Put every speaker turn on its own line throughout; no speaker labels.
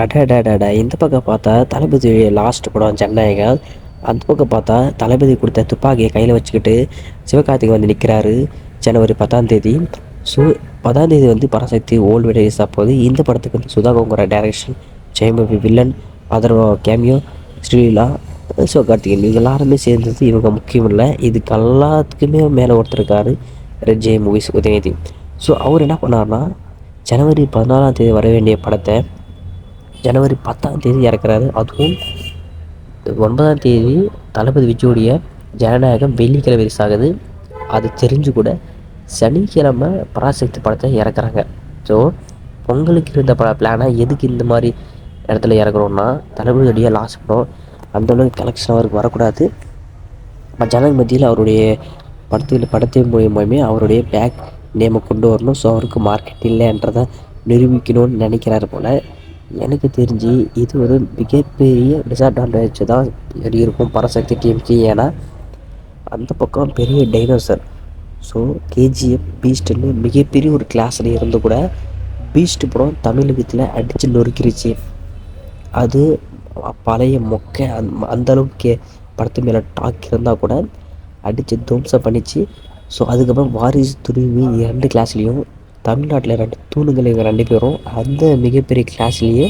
அடடடடா! இந்த பக்கம் பார்த்தா தளபதி லாஸ்ட் படம் ஜனநாயகன். அந்த பக்கம் பார்த்தா தளபதி கொடுத்த துப்பாக்கியை கையில் வச்சுக்கிட்டு சிவகார்த்திகேயன் வந்து நிற்கிறாரு. ஜனவரி 10ஆம் தேதி. ஸோ 10ஆம் தேதி வந்து பராசக்தி ஓல்டு வீடியோ ரிலீஸ் ஆகப்போகுது. இந்த படத்துக்கு வந்து Sudha Kongara direction, Jayam Ravi villain, Atharvaa cameo, Sreeleela, Sivakarthikeyan இவங்க எல்லாருமே சேர்ந்தது இவங்க முக்கியம் இல்லை. இதுக்கு எல்லாத்துக்குமே மேலே ஒருத்தர் இருக்கார், ரெட் ஜெயம் மூவிஸ் உதயநிதி. ஸோ அவர் என்ன பண்ணார்னா, ஜனவரி 14ஆம் தேதி வர வேண்டிய படத்தை ஜனவரி 10ஆம் தேதி இறக்குறாரு. அதுவும் 9ஆம் தேதி தளபதி விஜயோடைய ஜனநாயகம் வெள்ளிக்கிழமை ரிலீஸ் ஆகுது. அது தெரிஞ்சு கூட சனிக்கிழமை பராசக்தி படத்தை இறக்குறாங்க. ஸோ பொங்கலுக்கு இருந்த பிளானை எதுக்கு இந்த மாதிரி இடத்துல இறக்குறோன்னா, தளபதியுடைய லாஸ்ட் படம் அந்தளவுக்கு கலெக்ஷன் அவருக்கு வரக்கூடாது. ஜனங்க மத்தியில் அவருடைய படத்தின் மூலியமாகவே அவருடைய பேக் நேமை கொண்டு வரணும். ஸோ அவருக்கு மார்க்கெட் இல்லைன்றதை நிரூபிக்கணும்னு நினைக்கிறாரு போல். எனக்கு தெரிஞ்சு இது ஒரு மிகப்பெரிய டிஸ்அட்வான்டேஜ் தான் இருக்கும் பராசக்தி டீமுக்கு. ஏன்னா அந்த பக்கம் பெரிய டைனோசர். ஸோ கேஜிஎஃப் பீஸ்ட்டுன்னு மிகப்பெரிய ஒரு கிளாஸில் இருந்து கூட பீஸ்ட் படம் தமிழகத்தில் அடித்து நொறுக்கிருச்சு. அது பழைய மொக்கை அந்தளவுக்கு படத்து மேலே டாக் இருந்தால் கூட அடித்து துவம்சம் பண்ணிச்சு. ஸோ அதுக்கப்புறம் வாரிசு, துணிவு 2 கிளாஸ்லேயும் தமிழ்நாட்டில் 2 தூணுங்கள் இவங்க 2 பேரும். அந்த மிகப்பெரிய கிளாஸ்லேயே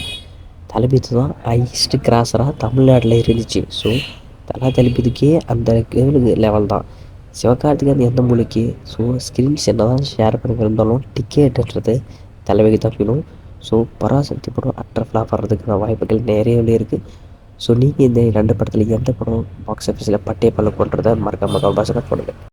தளபதி தான் ஹையஸ்ட் கிராஸராக தமிழ்நாட்டில் இருந்துச்சு. ஸோ தளபதிக்கே அந்த லெவல் தான். சிவகார்த்திகேயன் எந்த மூலைக்கு. ஸோ ஸ்க்ரீன்ஸ் என்ன தான் ஷேர் பண்ணி இருந்தாலும் டிக்கெட்டுன்றது தலைவலி தப்பிடும். ஸோ பராசக்தி படம் அட்டர் ஃப்ளாப் வர்றதுக்கான வாய்ப்புகள் நிறையவே இருக்குது. ஸோ நீங்கள் இந்த 2 படத்தில் எந்த படம் பாக்ஸ் ஆஃபீஸில் பட்டே பல்ல போன்றதை மறக்காம கமெண்ட் பாக்ஸில் பண்ணுங்கள்.